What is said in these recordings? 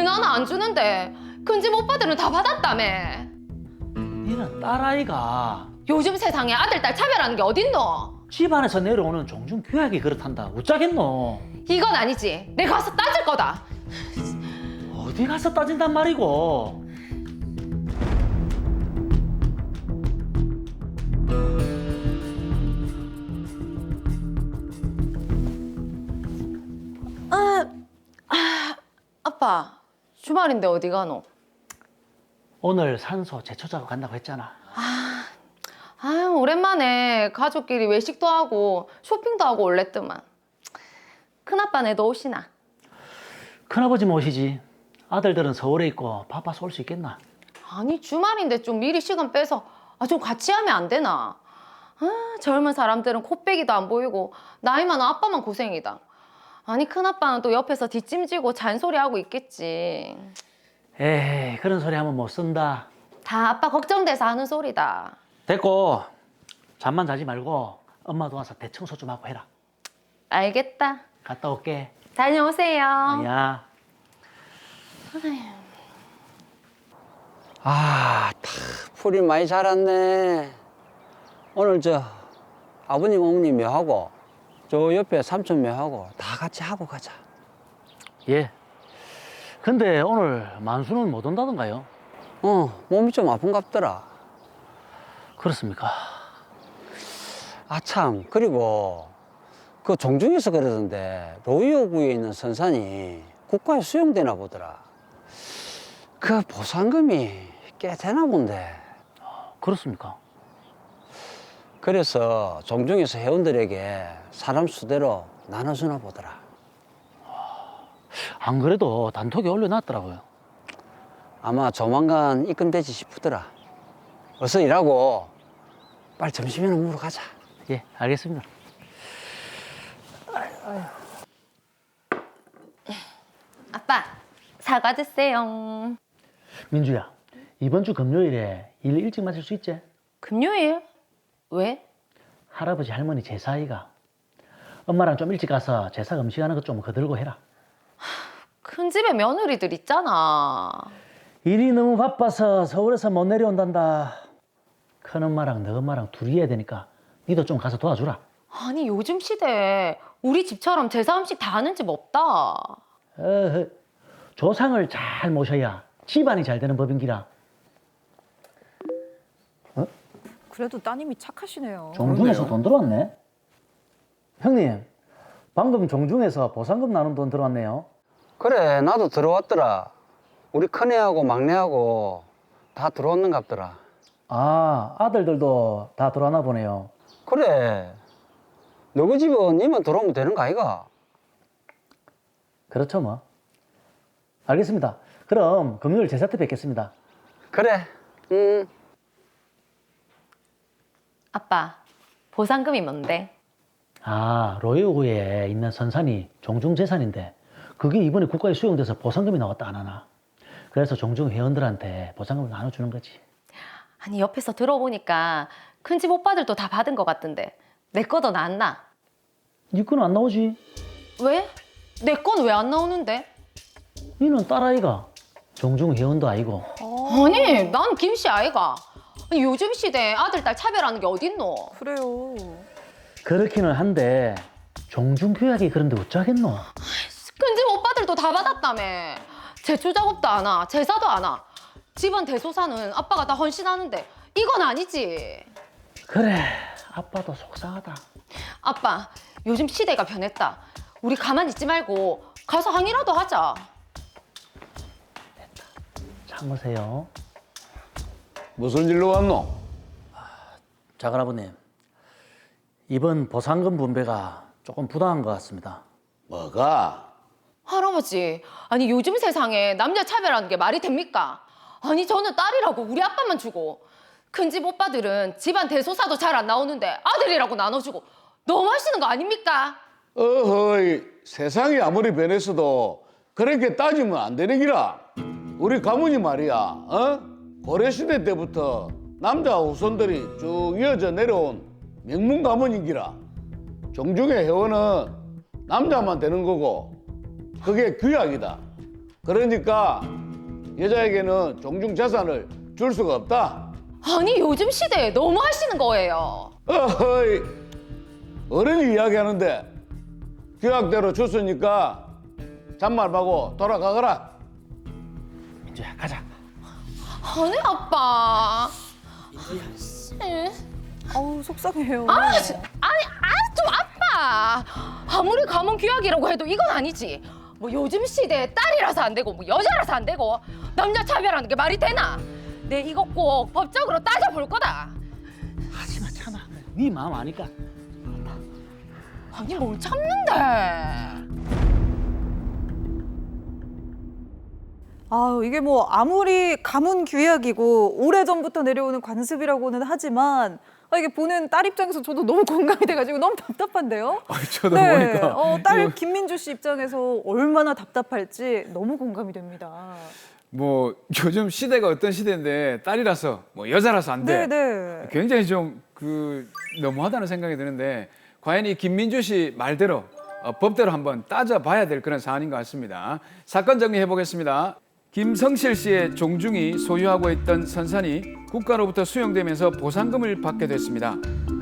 왜 나는 안 주는데? 큰 집 오빠들은 다 받았다며. 니는 딸아이가 요즘 세상에 아들, 딸 차별하는 게 어딨노? 집안에서 내려오는 종중 교약이 그렇단다. 어쩌겠노? 이건 아니지. 내가 가서 따질 거다. 어디 가서 따진단 말이고. 아빠, 주말인데 어디 가노? 오늘 산소 제초 작업 간다고 했잖아. 아유, 오랜만에 가족끼리 외식도 하고 쇼핑도 하고 올랬더만. 큰아빠네도 오시나? 큰아버지 모시지. 아들들은 서울에 있고 바빠서 올 수 있겠나? 아니, 주말인데 좀 미리 시간 빼서 좀 같이 하면 안 되나? 젊은 사람들은 코빼기도 안 보이고 나이 많은 아빠만 고생이다. 아니, 큰아빠는 또 옆에서 뒷짐지고 잔소리하고 있겠지. 에이, 그런 소리 하면 못 쓴다. 다 아빠 걱정돼서 하는 소리다. 됐고, 잠만 자지 말고 엄마 도와서 대청소 좀 하고 해라. 알겠다. 갔다 올게. 다녀오세요. 야. 풀이 많이 자랐네. 오늘 아버님, 어머님 묘하고 저 옆에 삼촌 묘하고 다 같이 하고 가자. 예. 근데 오늘 만수는 못 온다던가요? 몸이 좀 아픈갑더라. 그렇습니까? 아, 참. 그리고 그 종중에서 그러던데 로이오구에 있는 선산이 국가에 수용되나 보더라. 그 보상금이 꽤 되나 본데. 그렇습니까? 그래서 종중에서 회원들에게 사람 수대로 나눠주나 보더라. 안 그래도 단톡에 올려놨더라고요. 아마 조만간 입금되지 싶더라. 어서 일하고 빨리 점심이나 먹으러 가자. 예, 알겠습니다. 아빠, 사과 드세요. 민주야, 이번 주 금요일에 일 일찍 마칠 수 있지? 금요일? 왜? 할아버지 할머니 제사이가. 엄마랑 좀 일찍 가서 제사 음식하는 것 좀 거들고 해라. 큰 집에 며느리들 있잖아. 일이 너무 바빠서 서울에서 못 내려온단다. 큰엄마랑 너엄마랑 둘이 해야 되니까 니도 좀 가서 도와주라. 아니, 요즘 시대에 우리 집처럼 제사 음식 다 하는 집 없다. 조상을 잘 모셔야 집안이 잘 되는 법인기라. 그래도 따님이 착하시네요. 종중에서 돈 들어왔네. 형님, 방금 종중에서 보상금 나눈 돈 들어왔네요. 그래, 나도 들어왔더라. 우리 큰애하고 막내하고 다 들어왔는갑더라. 아, 아들들도 다 들어왔나 보네요. 그래, 너희 집은 니만 들어오면 되는 거 아이가? 그렇죠 뭐. 알겠습니다. 그럼 금요일 제사 때 뵙겠습니다. 그래, 아빠, 보상금이 뭔데? 아, 로이오구에 있는 선산이 종중재산인데 그게 이번에 국가에 수용돼서 보상금이 나왔다 안 하나. 그래서 종중 회원들한테 보상금을 나눠주는 거지. 아니, 옆에서 들어보니까 큰 집 오빠들도 다 받은 것 같던데 내 거도 나왔나? 니 거는 안 나오지? 왜? 내 건 왜 안 나오는데? 니는 딸아이가 종중 회원도 아니고. 아니, 난 김씨 아이가. 아니, 요즘 시대에 아들, 딸 차별하는 게 어딨노? 그래요. 그렇기는 한데 종중 교약이 그런데 어쩌겠노? 큰 집 오빠들도 다 받았다며. 제초 작업도 안 와, 제사도 안 와. 집안 대소사는 아빠가 다 헌신하는데 이건 아니지. 그래, 아빠도 속상하다. 아빠, 요즘 시대가 변했다. 우리 가만히 있지 말고 가서 항의라도 하자. 참으세요. 무슨 일로 왔노? 작은아버님, 이번 보상금 분배가 조금 부당한 것 같습니다. 뭐가? 할아버지, 아니 요즘 세상에 남녀 차별하는 게 말이 됩니까? 아니 저는 딸이라고 우리 아빠만 주고 큰 집 오빠들은 집안 대소사도 잘 안 나오는데 아들이라고 나눠주고 너무 하시는 거 아닙니까? 어허이, 세상이 아무리 변했어도 그렇게 따지면 안 되는 기라. 우리 가문이 말이야, 고려시대 때부터 남자 후손들이 쭉 이어져 내려온 명문 가문인 기라. 종중의 회원은 남자만 되는 거고 그게 규약이다. 그러니까 여자에게는 종중 재산을 줄 수가 없다. 아니 요즘 시대에 너무 하시는 거예요. 어허이, 어른이 이야기하는데 규약대로 줬으니까 잔말 말고 돌아가거라. 민주야 가자. 아니 아빠. 아우 속상해요. 좀 아빠. 아무리 가문 규약이라고 해도 이건 아니지. 뭐 요즘 시대에 딸이라서 안 되고 뭐 여자라서 안 되고 남녀 차별하는 게 말이 되나? 내 이거 꼭 법적으로 따져볼 거다. 하지마 참아. 네 마음 아니까. 아니 뭘 참는데? 아유, 이게 뭐 아무리 가문 규약이고 오래전부터 내려오는 관습이라고는 하지만 이게 보는 딸 입장에서 저도 너무 공감이 돼가지고 너무 답답한데요. 저도 보니까 딸 김민주 씨 입장에서 얼마나 답답할지 너무 공감이 됩니다. 뭐 요즘 시대가 어떤 시대인데 딸이라서 뭐 여자라서 안 돼. 네. 굉장히 좀 너무하다는 생각이 드는데 과연 이 김민주 씨 말대로 법대로 한번 따져봐야 될 그런 사안인 것 같습니다. 사건 정리해 보겠습니다. 김성실 씨의 종중이 소유하고 있던 선산이 국가로부터 수용되면서 보상금을 받게 됐습니다.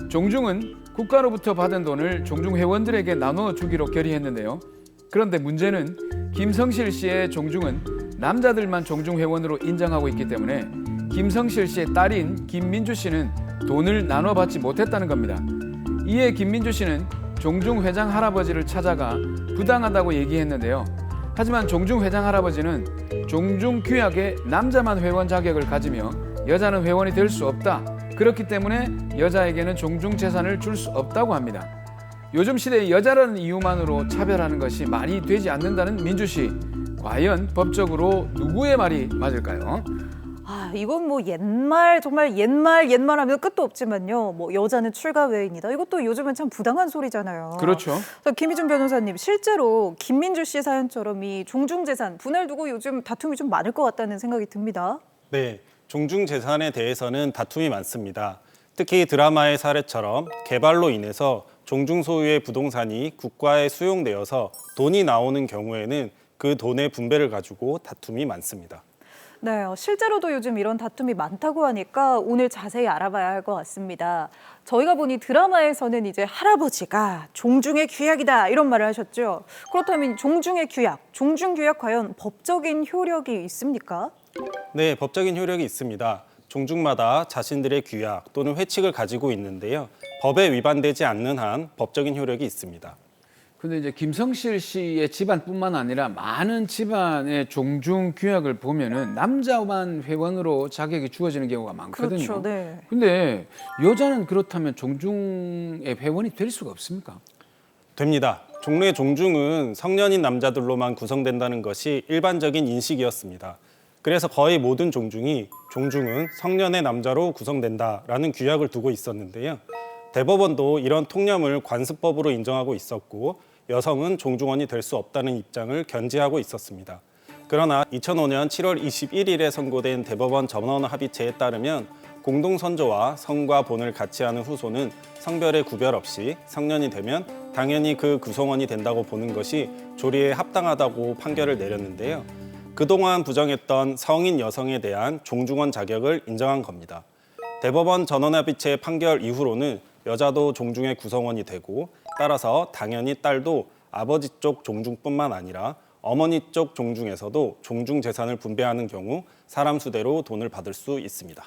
종중은 국가로부터 받은 돈을 종중 회원들에게 나눠주기로 결의했는데요. 그런데 문제는 김성실 씨의 종중은 남자들만 종중 회원으로 인정하고 있기 때문에 김성실 씨의 딸인 김민주 씨는 돈을 나눠받지 못했다는 겁니다. 이에 김민주 씨는 종중 회장 할아버지를 찾아가 부당하다고 얘기했는데요. 하지만 종중 회장 할아버지는 종중 규약에 남자만 회원 자격을 가지며 여자는 회원이 될 수 없다. 그렇기 때문에 여자에게는 종중 재산을 줄 수 없다고 합니다. 요즘 시대에 여자라는 이유만으로 차별하는 것이 말이 되지 않는다는 민주 씨. 과연 법적으로 누구의 말이 맞을까요? 이건 뭐 옛말 정말 옛말 하면 끝도 없지만요. 뭐 여자는 출가 외인이다. 이것도 요즘은 참 부당한 소리잖아요. 그렇죠. 김희준 변호사님, 실제로 김민주 씨 사연처럼 이 종중재산 분할 두고 요즘 다툼이 좀 많을 것 같다는 생각이 듭니다. 네, 종중 재산에 대해서는 다툼이 많습니다. 특히 드라마의 사례처럼 개발로 인해서 종중 소유의 부동산이 국가에 수용되어서 돈이 나오는 경우에는 그 돈의 분배를 가지고 다툼이 많습니다. 네, 실제로도 요즘 이런 다툼이 많다고 하니까 오늘 자세히 알아봐야 할 것 같습니다. 저희가 보니 드라마에서는 이제 할아버지가 종중의 규약이다 이런 말을 하셨죠. 그렇다면 종중의 규약, 종중 규약 과연 법적인 효력이 있습니까? 네, 법적인 효력이 있습니다. 종중마다 자신들의 규약 또는 회칙을 가지고 있는데요. 법에 위반되지 않는 한 법적인 효력이 있습니다. 근데 이제 김성실 씨의 집안뿐만 아니라 많은 집안의 종중 규약을 보면은 남자만 회원으로 자격이 주어지는 경우가 많거든요. 그렇죠, 네. 근데 여자는 그렇다면 종중의 회원이 될 수가 없습니까? 됩니다. 종래 종중은 성년인 남자들로만 구성된다는 것이 일반적인 인식이었습니다. 그래서 거의 모든 종중이 종중은 성년의 남자로 구성된다라는 규약을 두고 있었는데요. 대법원도 이런 통념을 관습법으로 인정하고 있었고 여성은 종중원이 될 수 없다는 입장을 견지하고 있었습니다. 그러나 2005년 7월 21일에 선고된 대법원 전원 합의체에 따르면 공동선조와 성과 본을 같이 하는 후손은 성별의 구별 없이 성년이 되면 당연히 그 구성원이 된다고 보는 것이 조리에 합당하다고 판결을 내렸는데요. 그동안 부정했던 성인 여성에 대한 종중원 자격을 인정한 겁니다. 대법원 전원합의체 판결 이후로는 여자도 종중의 구성원이 되고 따라서 당연히 딸도 아버지 쪽 종중뿐만 아니라 어머니 쪽 종중에서도 종중 재산을 분배하는 경우 사람 수대로 돈을 받을 수 있습니다.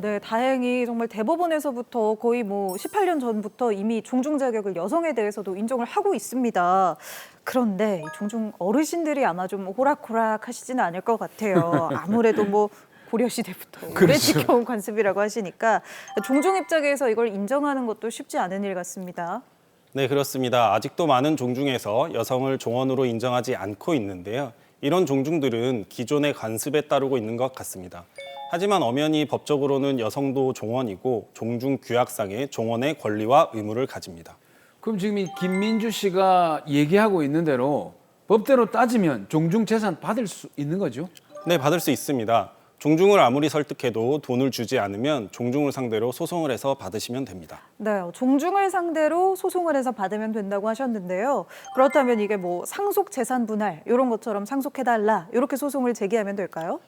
네, 다행히 정말 대법원에서부터 거의 뭐 18년 전부터 이미 종중 자격을 여성에 대해서도 인정을 하고 있습니다. 그런데 종중 어르신들이 아마 좀 호락호락 하시지는 않을 것 같아요. 아무래도 뭐 고려시대부터 오래 그렇죠. 지켜온 관습이라고 하시니까 종중 입장에서 이걸 인정하는 것도 쉽지 않은 일 같습니다. 네, 그렇습니다. 아직도 많은 종중에서 여성을 종원으로 인정하지 않고 있는데요. 이런 종중들은 기존의 관습에 따르고 있는 것 같습니다. 하지만 엄연히 법적으로는 여성도 종원이고 종중 규약상의 종원의 권리와 의무를 가집니다. 그럼 지금 이 김민주 씨가 얘기하고 있는 대로 법대로 따지면 종중 재산 받을 수 있는 거죠? 네, 받을 수 있습니다. 종중을 아무리 설득해도 돈을 주지 않으면 종중을 상대로 소송을 해서 받으시면 됩니다. 네, 종중을 상대로 소송을 해서 받으면 된다고 하셨는데요. 그렇다면 이게 뭐 상속 재산 분할 이런 것처럼 상속해달라 이렇게 소송을 제기하면 될까요?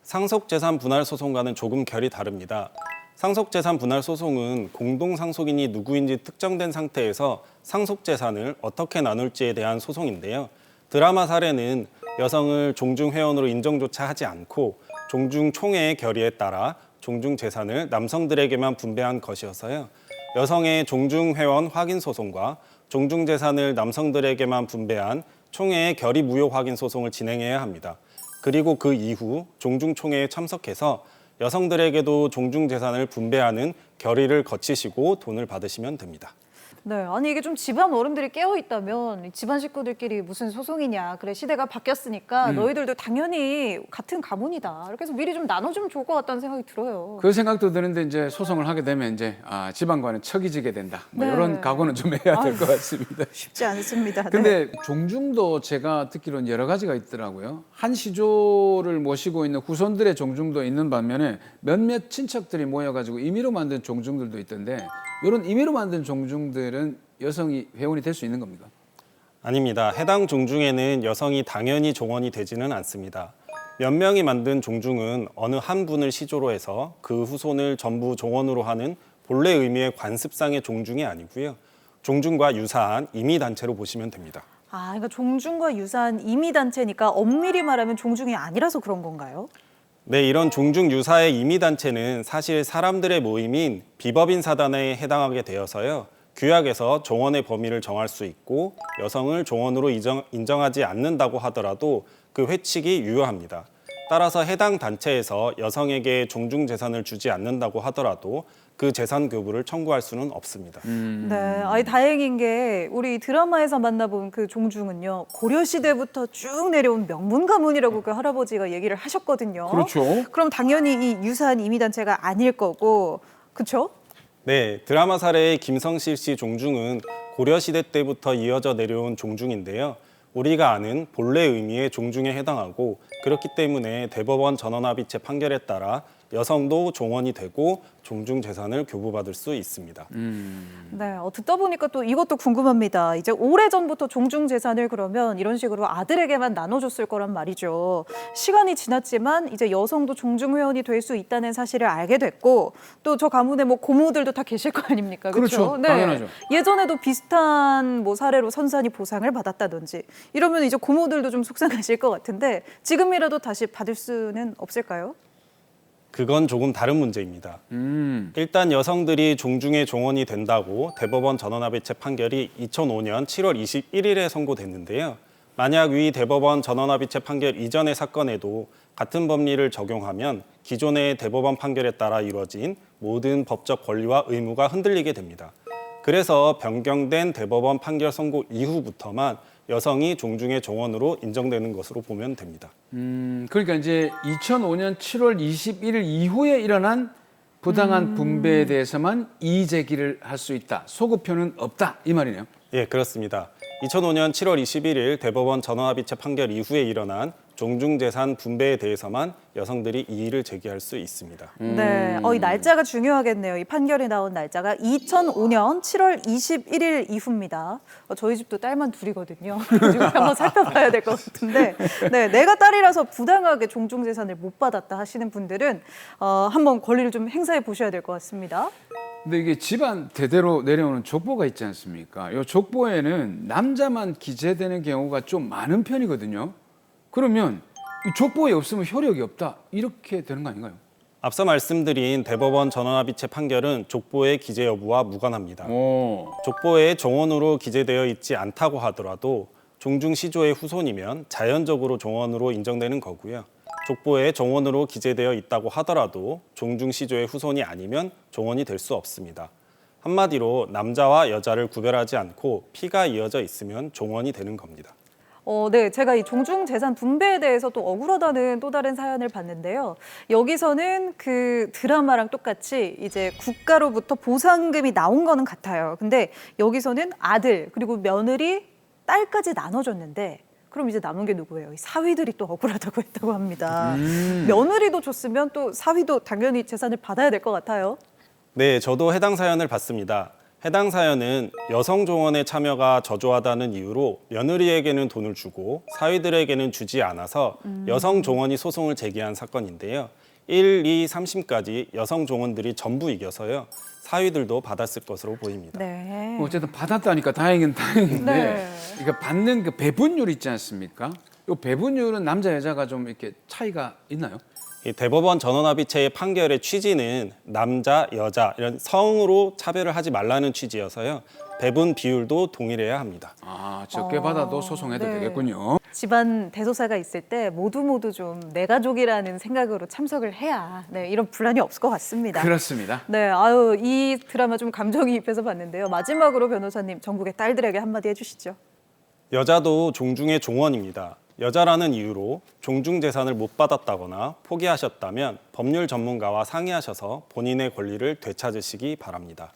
상속재산 분할 소송과는 조금 결이 다릅니다. 상속재산 분할 소송은 공동상속인이 누구인지 특정된 상태에서 상속재산을 어떻게 나눌지에 대한 소송인데요. 드라마 사례는 여성을 종중회원으로 인정조차 하지 않고 종중총회의 결의에 따라 종중재산을 남성들에게만 분배한 것이어서요. 여성의 종중회원 확인 소송과 종중재산을 남성들에게만 분배한 총회의 결의 무효 확인 소송을 진행해야 합니다. 그리고 그 이후 종중총회에 참석해서 여성들에게도 종중재산을 분배하는 결의를 거치시고 돈을 받으시면 됩니다. 네, 아니 이게 좀 집안 어른들이 깨어 있다면 집안 식구들끼리 무슨 소송이냐. 그래 시대가 바뀌었으니까 너희들도 당연히 같은 가문이다. 이렇게 해서 미리 좀 나눠주면 좋을 것 같다는 생각이 들어요. 그 생각도 드는데 이제 소송을 하게 되면 이제 집안과는 척이 지게 된다. 뭐 네. 이런 각오는 좀 해야 될 것 같습니다. 쉽지 않습니다. 네. 근데 종중도 제가 듣기로는 여러 가지가 있더라고요. 한 시조를 모시고 있는 후손들의 종중도 있는 반면에 몇몇 친척들이 모여가지고 임의로 만든 종중들도 있던데 이런 임의로 만든 종중들은 여성이 회원이 될 수 있는 겁니까? 아닙니다. 해당 종중에는 여성이 당연히 종원이 되지는 않습니다. 몇 명이 만든 종중은 어느 한 분을 시조로 해서 그 후손을 전부 종원으로 하는 본래 의미의 관습상의 종중이 아니고요. 종중과 유사한 임의단체로 보시면 됩니다. 아, 그러니까 종중과 유사한 임의단체니까 엄밀히 말하면 종중이 아니라서 그런 건가요? 네, 이런 종중 유사의 임의단체는 사실 사람들의 모임인 비법인 사단에 해당하게 되어서요. 규약에서 종원의 범위를 정할 수 있고 여성을 종원으로 인정하지 않는다고 하더라도 그 회칙이 유효합니다. 따라서 해당 단체에서 여성에게 종중 재산을 주지 않는다고 하더라도 그 재산 교부를 청구할 수는 없습니다. 네, 아니 다행인 게 우리 드라마에서 만나본 그 종중은요 고려 시대부터 쭉 내려온 명문 가문이라고 그 할아버지가 얘기를 하셨거든요. 그렇죠. 그럼 당연히 이 유사한 임의단체가 아닐 거고, 그렇죠? 네, 드라마 사례의 김성실 씨 종중은 고려시대 때부터 이어져 내려온 종중인데요. 우리가 아는 본래 의미의 종중에 해당하고 그렇기 때문에 대법원 전원합의체 판결에 따라 여성도 종원이 되고 종중 재산을 교부받을 수 있습니다. 네, 듣다 보니까 또 이것도 궁금합니다. 이제 오래전부터 종중 재산을 그러면 이런 식으로 아들에게만 나눠줬을 거란 말이죠. 시간이 지났지만 이제 여성도 종중 회원이 될 수 있다는 사실을 알게 됐고 또 저 가문에 뭐 고모들도 다 계실 거 아닙니까? 그렇죠? 그렇죠. 당연하죠. 예전에도 비슷한 뭐 사례로 선산이 보상을 받았다든지 이러면 이제 고모들도 좀 속상하실 것 같은데 지금이라도 다시 받을 수는 없을까요? 그건 조금 다른 문제입니다. 일단 여성들이 종중의 종원이 된다고 대법원 전원합의체 판결이 2005년 7월 21일에 선고됐는데요. 만약 위 대법원 전원합의체 판결 이전의 사건에도 같은 법리를 적용하면 기존의 대법원 판결에 따라 이루어진 모든 법적 권리와 의무가 흔들리게 됩니다. 그래서 변경된 대법원 판결 선고 이후부터만 여성이 종중의 종원으로 인정되는 것으로 보면 됩니다. 그러니까 이제 2005년 7월 21일 이후에 일어난 부당한 분배에 대해서만 이의 제기를 할 수 있다. 소급표는 없다. 이 말이네요. 예, 그렇습니다. 2005년 7월 21일 대법원 전원합의체 판결 이후에 일어난 종중재산 분배에 대해서만 여성들이 이의를 제기할 수 있습니다. 네, 이 날짜가 중요하겠네요. 이 판결이 나온 날짜가 2005년 7월 21일 이후입니다. 저희 집도 딸만 둘이거든요. 지금 한번 살펴봐야 될 것 같은데, 네, 내가 딸이라서 부당하게 종중재산을 못 받았다 하시는 분들은 한번 권리를 좀 행사해 보셔야 될 것 같습니다. 근데 이게 집안 대대로 내려오는 족보가 있지 않습니까? 이 족보에는 남자만 기재되는 경우가 좀 많은 편이거든요. 그러면 이 족보에 없으면 효력이 없다. 이렇게 되는 거 아닌가요? 앞서 말씀드린 대법원 전원합의체 판결은 족보의 기재 여부와 무관합니다. 족보에 종원으로 기재되어 있지 않다고 하더라도 종중 시조의 후손이면 자연적으로 종원으로 인정되는 거고요. 족보에 종원으로 기재되어 있다고 하더라도 종중 시조의 후손이 아니면 종원이 될 수 없습니다. 한마디로 남자와 여자를 구별하지 않고 피가 이어져 있으면 종원이 되는 겁니다. 네, 제가 이 종중 재산 분배에 대해서 또 억울하다는 또 다른 사연을 봤는데요. 여기서는 그 드라마랑 똑같이 이제 국가로부터 보상금이 나온 거는 같아요. 근데 여기서는 아들 그리고 며느리, 딸까지 나눠줬는데 그럼 이제 남은 게 누구예요? 이 사위들이 또 억울하다고 했다고 합니다. 며느리도 줬으면 또 사위도 당연히 재산을 받아야 될 것 같아요. 네, 저도 해당 사연을 봤습니다. 해당 사연은 여성 종원의 참여가 저조하다는 이유로 며느리에게는 돈을 주고 사위들에게는 주지 않아서 여성 종원이 소송을 제기한 사건인데요. 1, 2, 3심까지 여성 종원들이 전부 이겨서요. 사위들도 받았을 것으로 보입니다. 네. 어쨌든 받았다니까 다행인 다행인데 네. 그러니까 받는 그 배분율 있지 않습니까? 이 배분율은 남자 여자가 좀 이렇게 차이가 있나요? 이 대법원 전원합의체의 판결의 취지는 남자, 여자 이런 성으로 차별을 하지 말라는 취지여서요. 배분 비율도 동일해야 합니다. 아, 적게 받아도 소송해도 네. 되겠군요. 집안 대소사가 있을 때 모두 좀 내 가족이라는 생각으로 참석을 해야 이런 분란이 없을 것 같습니다. 그렇습니다. 네, 아유 이 드라마 좀 감정이입해서 봤는데요. 마지막으로 변호사님 전국의 딸들에게 한마디 해주시죠. 여자도 종중의 종원입니다. 여자라는 이유로 종중 재산을 못 받았다거나 포기하셨다면 법률 전문가와 상의하셔서 본인의 권리를 되찾으시기 바랍니다.